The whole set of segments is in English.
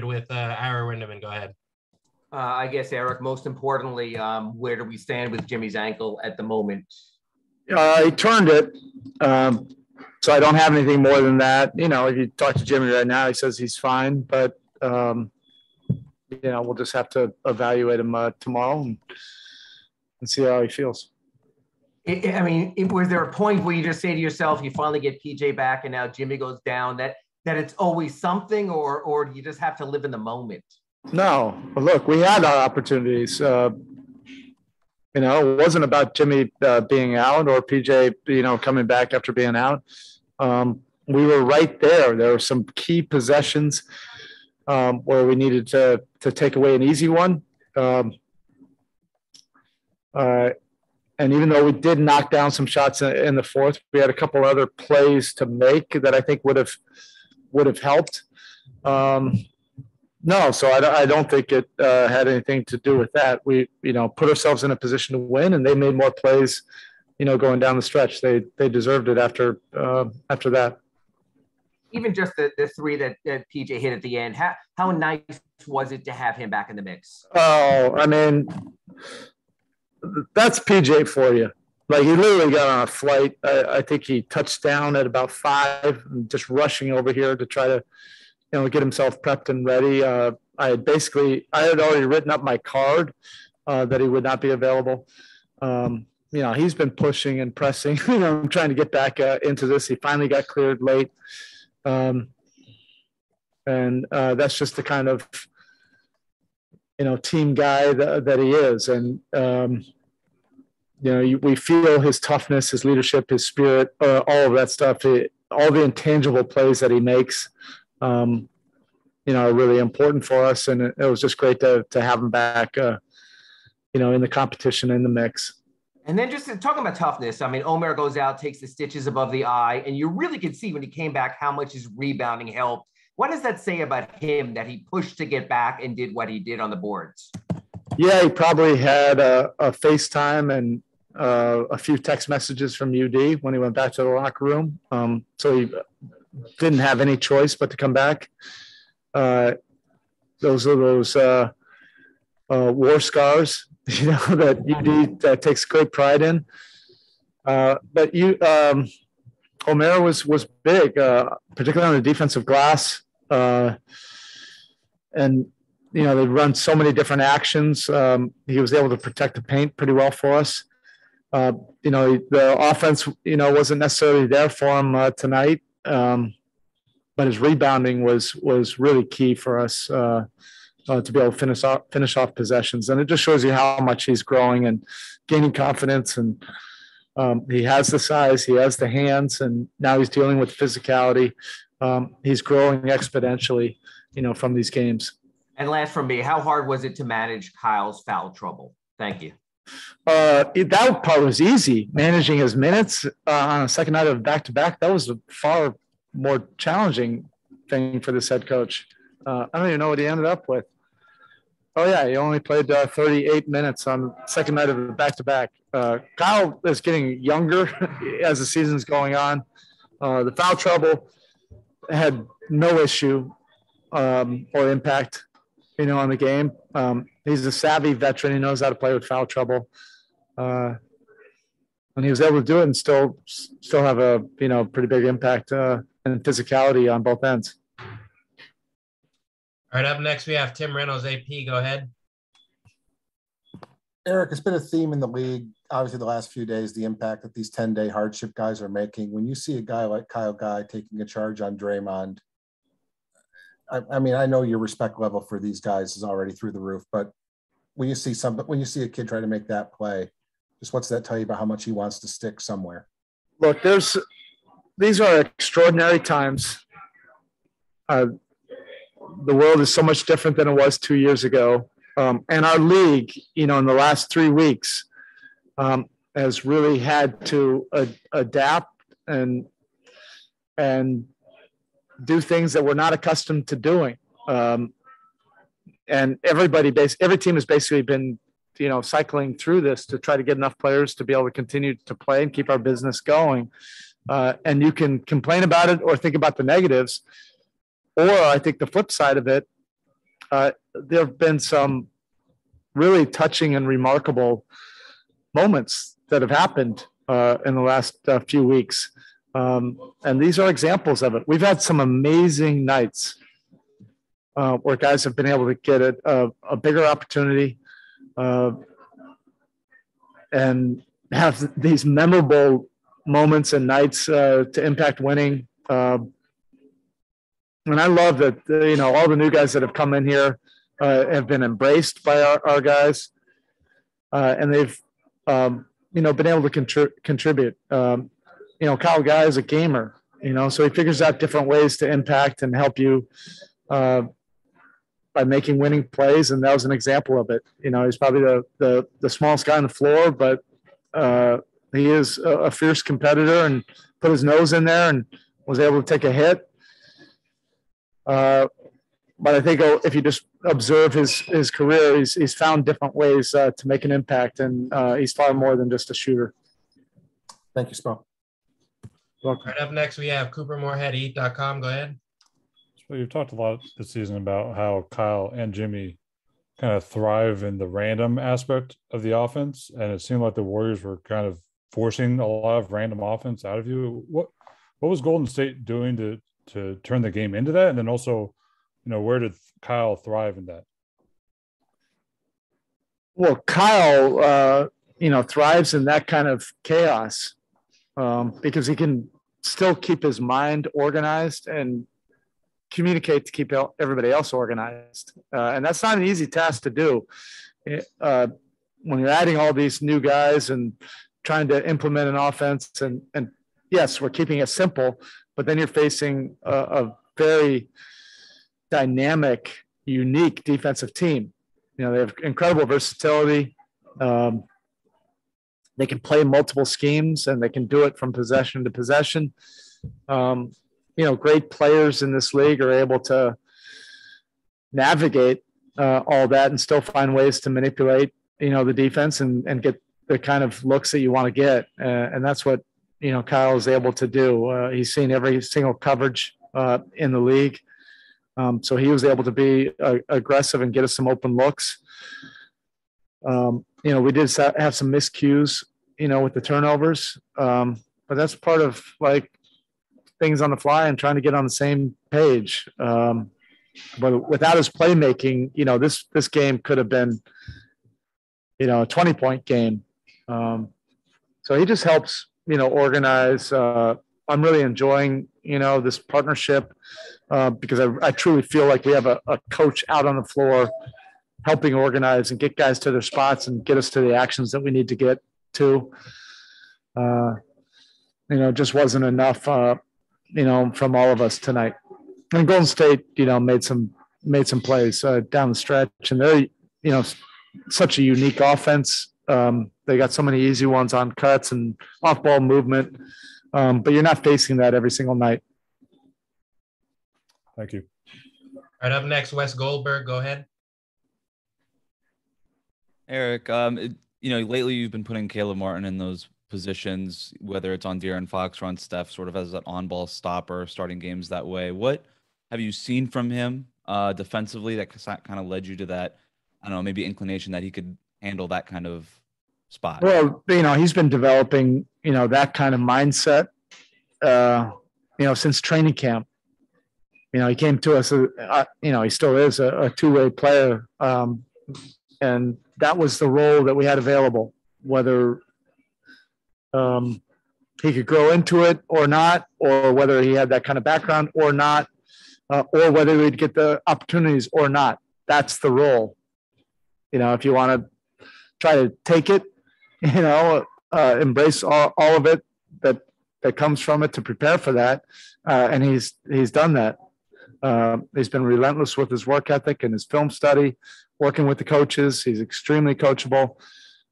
with Ira Windeman. Go ahead. I guess, Eric, most importantly, where do we stand with Jimmy's ankle at the moment? He turned it. So I don't have anything more than that. If you talk to Jimmy right now, he says he's fine, but we'll just have to evaluate him tomorrow and see how he feels. Was there a point where you just say to yourself, you finally get PJ back and now Jimmy goes down, that it's always something, or do you just have to live in the moment? No, look, we had our opportunities. It wasn't about Jimmy being out or PJ, coming back after being out. We were right there. There were some key possessions where we needed to take away an easy one. And even though we did knock down some shots in the fourth, we had a couple other plays to make that I think would have helped. No, so I don't think it had anything to do with that. We, put ourselves in a position to win, and they made more plays, going down the stretch. They deserved it after that. Even just the three that PJ hit at the end, how nice was it to have him back in the mix? Oh, that's PJ for you. Like, he literally got on a flight. I think he touched down at about 5, just rushing over here to try to, get himself prepped and ready. I had already written up my card that he would not be available. He's been pushing and pressing, trying to get back into this. He finally got cleared late. And that's just the kind of, team guy that he is. And, we feel his toughness, his leadership, his spirit, all of that stuff, all the intangible plays that he makes, are really important for us. And it was just great to have him back, in the competition, in the mix. And then just talking about toughness, Omer goes out, takes the stitches above the eye, and you really could see when he came back how much his rebounding helped. What does that say about him, that he pushed to get back and did what he did on the boards? Yeah, he probably had a FaceTime and a few text messages from UD when he went back to the locker room. So he didn't have any choice but to come back. Those are war scars, that UD takes great pride in. But Omer was big, particularly on the defensive glass. And, they run so many different actions. He was able to protect the paint pretty well for us. The offense, wasn't necessarily there for him tonight. But his rebounding was really key for us to be able to finish off possessions. And it just shows you how much he's growing and gaining confidence. And he has the size, he has the hands, and now he's dealing with physicality. He's growing exponentially, from these games. And last from me, how hard was it to manage Kyle's foul trouble? Thank you. That part was easy. Managing his minutes on a second night of back-to-back, that was a far more challenging thing for this head coach. I don't even know what he ended up with. Oh, yeah, he only played 38 minutes on the second night of the back-to-back. Kyle is getting younger as the season's going on. The foul trouble had no issue or impact, on the game. He's a savvy veteran. He knows how to play with foul trouble. And he was able to do it and still have a, pretty big impact and physicality on both ends. All right, up next we have Tim Reynolds, AP. Go ahead. Eric, it's been a theme in the league, obviously the last few days, the impact that these 10-day hardship guys are making. When you see a guy like Kyle Guy taking a charge on Draymond, I know your respect level for these guys is already through the roof, but when you see a kid try to make that play, just what's that tell you about how much he wants to stick somewhere? Look, these are extraordinary times. The world is so much different than it was 2 years ago. And our league, in the last 3 weeks, has really had to adapt and do things that we're not accustomed to doing. And every team has basically been, cycling through this to try to get enough players to be able to continue to play and keep our business going. And you can complain about it or think about the negatives. Or I think the flip side of it there have been some really touching and remarkable moments that have happened in the last few weeks. And these are examples of it. We've had some amazing nights where guys have been able to get a bigger opportunity and have these memorable moments and nights to impact winning. And I love that, all the new guys that have come in here have been embraced by our guys. And they've, been able to contribute. Kyle Guy is a gamer, so he figures out different ways to impact and help you by making winning plays. And that was an example of it. He's probably the smallest guy on the floor, but he is a fierce competitor and put his nose in there and was able to take a hit. But I think if you just observe his career, he's found different ways to make an impact, and he's far more than just a shooter. Thank you, Spo. Welcome. Right up next, we have Cooper Moorhead, Eat.com. Go ahead. So you've talked a lot this season about how Kyle and Jimmy kind of thrive in the random aspect of the offense, and it seemed like the Warriors were kind of forcing a lot of random offense out of you. What was Golden State doing to turn the game into that? And then also, where did Kyle thrive in that? Well, Kyle, thrives in that kind of chaos because he can still keep his mind organized and communicate to keep everybody else organized. And that's not an easy task to do. When you're adding all these new guys and trying to implement an offense, and yes, we're keeping it simple, but then you're facing a very dynamic, unique defensive team. They have incredible versatility. They can play multiple schemes and they can do it from possession to possession. Great players in this league are able to navigate all that and still find ways to manipulate, the defense and get the kind of looks that you want to get. And that's what, Kyle is able to do. He's seen every single coverage in the league. So he was able to be aggressive and get us some open looks. We did have some miscues, with the turnovers. But that's part of things on the fly and trying to get on the same page. But without his playmaking, this game could have been, a 20-point game. So he just helps, organize. I'm really enjoying, this partnership because I truly feel like we have a coach out on the floor helping organize and get guys to their spots and get us to the actions that we need to get to. Just wasn't enough, from all of us tonight. And Golden State, made some plays down the stretch, and they're, such a unique offense. They got so many easy ones on cuts and off-ball movement, but you're not facing that every single night. Thank you. All right, up next, Wes Goldberg. Go ahead. Erik, lately you've been putting Caleb Martin in those positions, whether it's on De'Aaron Fox or on Steph, sort of as an on-ball stopper, starting games that way. What have you seen from him defensively that kind of led you to that, I don't know, maybe inclination that he could handle that kind of spot? Well, he's been developing, that kind of mindset, since training camp. He came to us, he still is a two-way player. And that was the role that we had available, whether he could grow into it or not, or whether he had that kind of background or not, or whether we'd get the opportunities or not. That's the role. If you want to try to take it, embrace all of it that comes from it to prepare for that. And he's done that. He's been relentless with his work ethic and his film study, working with the coaches. He's extremely coachable.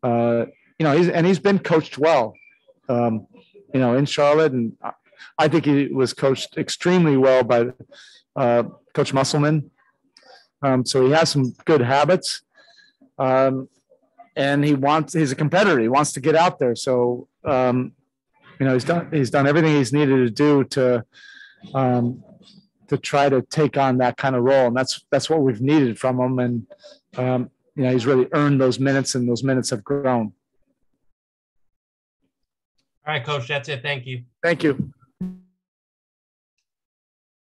He's been coached well, in Charlotte. And I think he was coached extremely well by Coach Musselman. So he has some good habits. And he's a competitor. He wants to get out there. So, he's done everything he's needed to do to to try to take on that kind of role. And that's what we've needed from him. And, he's really earned those minutes, and those minutes have grown. All right, Coach, that's it. Thank you. Thank you.